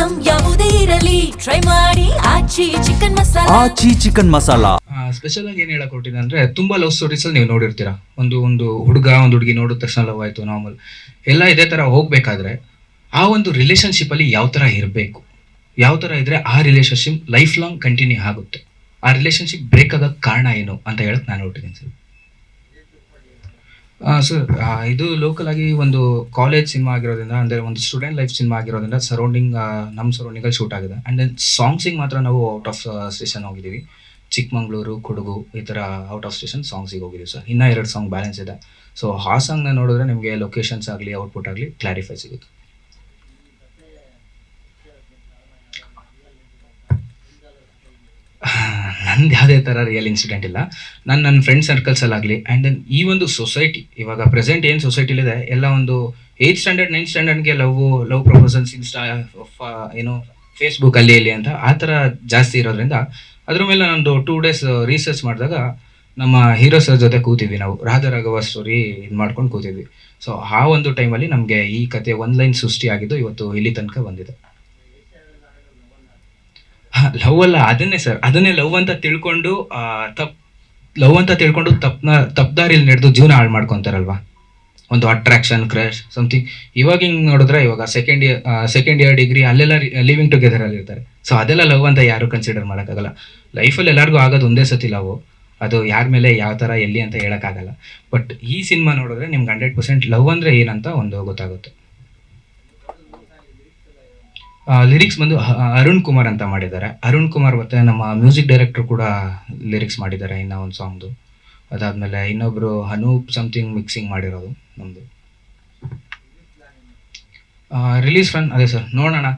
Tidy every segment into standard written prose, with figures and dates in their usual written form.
Item ಯಾವುದೇ ಇರಲಿ try ಮಾಡಿ ಆಚಿ ಚಿಕನ್ ಮಸಾಲಾ. ಸ್ಪೆಷಲ್ ಆಗಿ ಏನ್ ಹೇಳಕ್ ಹೊರಟಿದೆ ಅಂದ್ರೆ, ತುಂಬಾ ಲವ್ ಸ್ಟೋರೀಸ್ ಅಲ್ಲಿ ನೀವು ನೋಡಿರ್ತೀರಾ. ಒಂದು ಹುಡುಗ ಒಂದು ಹುಡುಗಿ ನೋಡಿದ ತಕ್ಷಣ ಲವ್ ಆಯ್ತು, ನಾರ್ಮಲ್ ಎಲ್ಲ ಇದೇ ತರ ಹೋಗ್ಬೇಕಾದ್ರೆ ಆ ಒಂದು ರಿಲೇಶನ್ಶಿಪ್ ಅಲ್ಲಿ ಯಾವ ತರ ಇರಬೇಕು, ಯಾವ ತರ ಇದ್ರೆ ಆ ರಿಲೇಶನ್ಶಿಪ್ ಲೈಫ್ ಲಾಂಗ್ ಕಂಟಿನ್ಯೂ ಆಗುತ್ತೆ, ಆ ರಿಲೇಶನ್ಶಿಪ್ ಬ್ರೇಕ್ ಆಗಕ್ಕೆ ಕಾರಣ ಏನು ಅಂತ ಹೇಳಕ್ ನಾನು ಹೊರಟಿದ್ದೀನಿ ಸರ್. ಸರ್, ಇದು ಲೋಕಲ್ ಆಗಿ ಒಂದು ಕಾಲೇಜ್ ಸಿನಿಮಾ ಆಗಿರೋದ್ರಿಂದ, ಅಂದರೆ ಒಂದು ಸ್ಟೂಡೆಂಟ್ ಲೈಫ್ ಸಿನಿಮಾ ಆಗಿರೋದ್ರಿಂದ ಸರೌಂಡಿಂಗ್ ನಮ್ಮ ಸರೌಂಡಿಂಗಲ್ಲಿ ಶೂಟ್ ಆಗಿದೆ. ಆ್ಯಂಡ್ ದೆನ್ ಸಾಂಗ್ಸಿಗೆ ಮಾತ್ರ ನಾವು ಔಟ್ ಆಫ್ ಸ್ಟೇಷನ್ ಹೋಗಿದ್ದೀವಿ. ಚಿಕ್ಕಮಂಗ್ಳೂರು, ಕೊಡಗು ಈ ಥರ ಔಟ್ ಆಫ್ ಸ್ಟೇಷನ್ ಸಾಂಗ್ಸಿಗೆ ಹೋಗಿದ್ದೀವಿ ಸರ್. ಇನ್ನೂ 2 ಸಾಂಗ್ ಬ್ಯಾಲೆನ್ಸ್ ಇದೆ. ಸೊ ಆ ಸಾಂಗ್ನ ನೋಡಿದ್ರೆ ನಿಮಗೆ ಲೊಕೇಶನ್ಸ್ ಆಗಲಿ ಔಟ್ಪುಟ್ ಆಗಲಿ ಕ್ಲಾರಿಫೈ ಸಿಗುತ್ತೆ. ನಂದು ಯಾವುದೇ ಥರ ರಿಯಲ್ ಇನ್ಸಿಡೆಂಟ್ ಇಲ್ಲ. ನನ್ನ ಫ್ರೆಂಡ್ ಸರ್ಕಲ್ಸಲ್ಲಾಗಲಿ ಆ್ಯಂಡ್ ದೆನ್ ಈ ಒಂದು ಸೊಸೈಟಿ, ಇವಾಗ ಪ್ರೆಸೆಂಟ್ ಏನು ಸೊಸೈಟಿಲಿದೆ ಎಲ್ಲ ಒಂದು 8th ಸ್ಟ್ಯಾಂಡರ್ಡ್ 9th ಸ್ಟ್ಯಾಂಡರ್ಡ್ಗೆ ಲವ್ ಪ್ರಪೋಸಲ್ಸ್ ಏನು ಫೇಸ್ಬುಕ್ ಇಲ್ಲಿ ಅಂತ ಆ ಥರ ಜಾಸ್ತಿ ಇರೋದ್ರಿಂದ ಅದ್ರ ಮೇಲೆ ನಂದು 2 days ರಿಸರ್ಚ್ ಮಾಡಿದಾಗ ನಮ್ಮ ಹೀರೋ ಸರ್ ಜೊತೆ ಕೂತಿದ್ವಿ ನಾವು. ರಾಘವ ಸ್ಟೋರಿ ಇದು ಮಾಡ್ಕೊಂಡು ಕೂತಿದ್ವಿ. ಸೊ ಆ ಒಂದು ಟೈಮಲ್ಲಿ ನಮಗೆ ಈ ಕತೆ 1 ಲೈನ್ ಸೃಷ್ಟಿ ಆಗಿದ್ದು ಇವತ್ತು ಇಲ್ಲಿ ತನಕ ಬಂದಿದೆ. ಲವ್ ಅಲ್ಲ, ಅದನ್ನೇ ಸರ್, ಅದನ್ನೇ ಲವ್ ಅಂತ ತಿಳ್ಕೊಂಡು ತಪ್ಪದಾರಿಲಿ ನಡೆದು ಜೀವನ ಹಾಳು ಮಾಡ್ಕೊತಾರಲ್ವಾ, ಒಂದು ಅಟ್ರಾಕ್ಷನ್, ಕ್ರಶ್, ಸಮಥಿಂಗ್. ಇವಾಗ ಹಿಂಗೆ ನೋಡಿದ್ರೆ ಇವಾಗ ಸೆಕೆಂಡ್ ಇಯರ್ ಡಿಗ್ರಿ ಅಲ್ಲೆಲ್ಲ ಲಿವಿಂಗ್ ಟುಗೆದರ್ ಅಲ್ಲಿ ಇರ್ತಾರೆ. ಸೊ ಅದೆಲ್ಲ ಲವ್ ಅಂತ ಯಾರು ಕನ್ಸಿಡರ್ ಮಾಡೋಕ್ಕಾಗಲ್ಲ. ಲೈಫಲ್ಲಿ ಎಲ್ಲರಿಗೂ ಆಗೋದು ಒಂದೇ ಸತಿ ಲವ್. ಅದು ಯಾರ ಮೇಲೆ ಯಾವ ಥರ ಎಲ್ಲಿ ಅಂತ ಹೇಳೋಕ್ಕಾಗಲ್ಲ. ಬಟ್ ಈ ಸಿನಿಮಾ ನೋಡಿದ್ರೆ ನಿಮ್ಗೆ 100% ಲವ್ ಅಂದರೆ ಏನಂತ ಒಂದು ಗೊತ್ತಾಗುತ್ತೆ. ಲಿರಿಕ್ಸ್ ಬಂದು ಅರುಣ್ ಕುಮಾರ್ ಅಂತ ಮಾಡಿದ್ದಾರೆ. ಅರುಣ್ ಕುಮಾರ್ ಮತ್ತು ನಮ್ಮ ಮ್ಯೂಸಿಕ್ ಡೈರೆಕ್ಟರ್ ಕೂಡ ಲಿರಿಕ್ಸ್ ಮಾಡಿದ್ದಾರೆ ಇನ್ನೂ ಒಂದು ಸಾಂಗ್ದು. ಅದಾದಮೇಲೆ ಇನ್ನೊಬ್ಬರು ಅನೂಪ್ ಸಮಥಿಂಗ್ ಮಿಕ್ಸಿಂಗ್ ಮಾಡಿರೋದು ನಮ್ಮದು. ರಿಲೀಸ್ ರನ್ ಅದೇ ಸರ್, ನೋಡೋಣ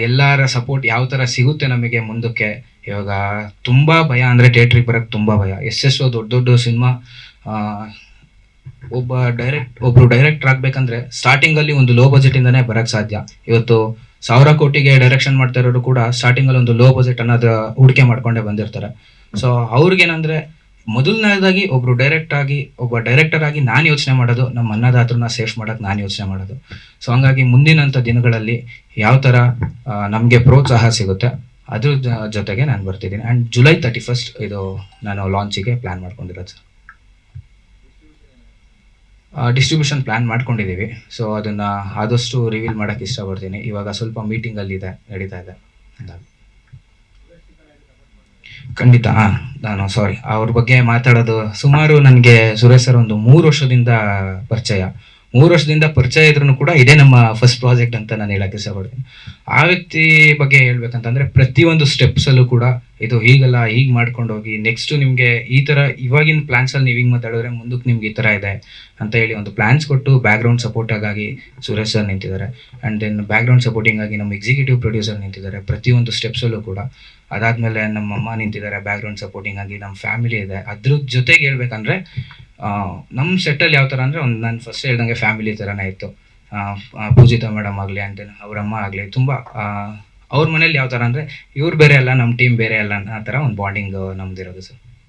ಎಲ್ಲರ ಸಪೋರ್ಟ್ ಯಾವ ಥರ ಸಿಗುತ್ತೆ ನಮಗೆ ಮುಂದಕ್ಕೆ. ಇವಾಗ ತುಂಬ ಭಯ ಅಂದರೆ ಥಿಯೇಟ್ರಿಗೆ ಬರೋಕ್ಕೆ ತುಂಬ ಭಯ. ಎಷ್ಟೆಷ್ಟೋ ದೊಡ್ಡ ಸಿನಿಮಾ ಒಬ್ಬರು ಡೈರೆಕ್ಟರ್ ಆಗಬೇಕಂದ್ರೆ ಸ್ಟಾರ್ಟಿಂಗಲ್ಲಿ ಒಂದು ಲೋ ಬಜೆಟಿಂದನೇ ಬರೋಕ್ಕೆ ಸಾಧ್ಯ. ಇವತ್ತು 1000 ಕೋಟಿಗೆ ಡೈರೆಕ್ಷನ್ ಮಾಡ್ತಾ ಇರೋರು ಕೂಡ ಸ್ಟಾರ್ಟಿಂಗಲ್ಲಿ ಒಂದು ಲೋ ಬಜೆಟ್ ಅನ್ನೋದು ಹೂಡಿಕೆ ಮಾಡ್ಕೊಂಡೇ ಬಂದಿರ್ತಾರೆ. ಸೊ ಅವ್ರಿಗೇನಂದರೆ ಮೊದಲನೇದಾಗಿ ಒಬ್ಬ ಡೈರೆಕ್ಟರ್ ಆಗಿ ನಾನು ಯೋಚನೆ ಮಾಡೋದು ನಮ್ಮ ಅನ್ನದಾತರನ್ನ ಸೇಫ್ ಮಾಡೋಕ್ಕೆ ನಾನು ಯೋಚನೆ ಮಾಡೋದು. ಸೊ ಹಂಗಾಗಿ ಮುಂದಿನಂಥ ದಿನಗಳಲ್ಲಿ ಯಾವ ಥರ ನಮಗೆ ಪ್ರೋತ್ಸಾಹ ಸಿಗುತ್ತೆ ಅದ್ರ ಜೊತೆಗೆ ನಾನು ಬರ್ತಿದ್ದೀನಿ. ಆ್ಯಂಡ್ ಜುಲೈ 31st ಇದು ನಾನು ಲಾಂಚಿಗೆ ಪ್ಲ್ಯಾನ್ ಮಾಡ್ಕೊಂಡಿರೋದು ಸರ್. ಡಿಸ್ಟ್ರಿಬ್ಯೂಷನ್ ಪ್ಲ್ಯಾನ್ ಮಾಡ್ಕೊಂಡಿದ್ದೀವಿ. ಸೊ ಅದನ್ನು ಆದಷ್ಟು ರಿವೀಲ್ ಮಾಡೋಕ್ಕೆ ಇಷ್ಟಪಡ್ತೀನಿ. ಇವಾಗ ಸ್ವಲ್ಪ ಮೀಟಿಂಗಲ್ಲಿ ನಡೀತಾ ಇದೆ. ಖಂಡಿತ. ನಾನು ಅವ್ರ ಬಗ್ಗೆ ಮಾತಾಡೋದು ಸುಮಾರು ನನಗೆ ಸುರೇಶ್ ಸರ್ ಒಂದು 3 ವರ್ಷದಿಂದ ಪರಿಚಯ. 3 ವರ್ಷದಿಂದ ಪರಿಚಯ ಇದ್ರೂ ಕೂಡ ಇದೇ ನಮ್ಮ ಫಸ್ಟ್ ಪ್ರಾಜೆಕ್ಟ್ ಅಂತ ನಾನು ಹೇಳಕ್ಕೆ ಇಷ್ಟಪಡ್ತೀನಿ. ಆ ವ್ಯಕ್ತಿ ಬಗ್ಗೆ ಹೇಳ್ಬೇಕಂತಂದರೆ ಪ್ರತಿಯೊಂದು ಸ್ಟೆಪ್ಸಲ್ಲೂ ಕೂಡ ಇದು ಹೀಗಲ್ಲ, ಹೀಗೆ ಮಾಡ್ಕೊಂಡು ಹೋಗಿ, ನೆಕ್ಸ್ಟು ನಿಮಗೆ ಈ ಥರ ಇವಾಗಿನ ಪ್ಲ್ಯಾನ್ಸಲ್ಲಿ ನೀವು ಹಿಂಗೆ ಮಾತಾಡಿದ್ರೆ ಮುಂದಕ್ಕೆ ನಿಮ್ಗೆ ಈ ಥರ ಇದೆ ಅಂತ ಹೇಳಿ ಒಂದು ಪ್ಲ್ಯಾನ್ಸ್ ಕೊಟ್ಟು ಬ್ಯಾಕ್ಗ್ರೌಂಡ್ ಸಪೋರ್ಟಾಗಿ ಸುರೇಶ್ ಸರ್ ನಿಂತಿದ್ದಾರೆ. ಆ್ಯಂಡ್ ದೆನ್ ಬ್ಯಾಕ್ಗ್ರೌಂಡ್ ಸಪೋರ್ಟಿಂಗಾಗಿ ನಮ್ಮ ಎಕ್ಸಿಕ್ಯೂಟಿವ್ ಪ್ರೊಡ್ಯೂಸರ್ ನಿಂತಿದ್ದಾರೆ ಪ್ರತಿಯೊಂದು ಸ್ಟೆಪ್ಸಲ್ಲೂ ಕೂಡ. ಅದಾದಮೇಲೆ ನಮ್ಮಮ್ಮ ನಿಂತಿದ್ದಾರೆ ಬ್ಯಾಕ್ಗ್ರೌಂಡ್ ಸಪೋರ್ಟಿಂಗಾಗಿ. ನಮ್ಮ ಫ್ಯಾಮಿಲಿ ಇದೆ. ಅದ್ರ ಜೊತೆಗೆ ಹೇಳ್ಬೇಕಂದ್ರೆ ನಮ್ಮ ಸೆಟ್ಟಲ್ಲಿ ಯಾವ ಥರ ಅಂದರೆ ನಾನು ಫಸ್ಟ್ ಹೇಳ್ದಂಗೆ ಫ್ಯಾಮಿಲಿ ಥರನೇ ಇತ್ತು. ಪೂಜಿತಾ ಮೇಡಮ್ ಆಗಲಿ ಆ್ಯಂಡ್ ದೆನ್ ಅವರಮ್ಮ ಆಗಲಿ ತುಂಬ ಅವ್ರ ಮನೇಲಿ ಯಾವ ಥರ ಅಂದರೆ ಇವ್ರು ಬೇರೆ ಅಲ್ಲ, ನಮ್ಮ ಟೀಮ್ ಬೇರೆ ಅಲ್ಲ ಆ ಥರ ಒಂದು ಬಾಂಡಿಂಗ್ ನಮ್ದಿರೋದು ಸರ್.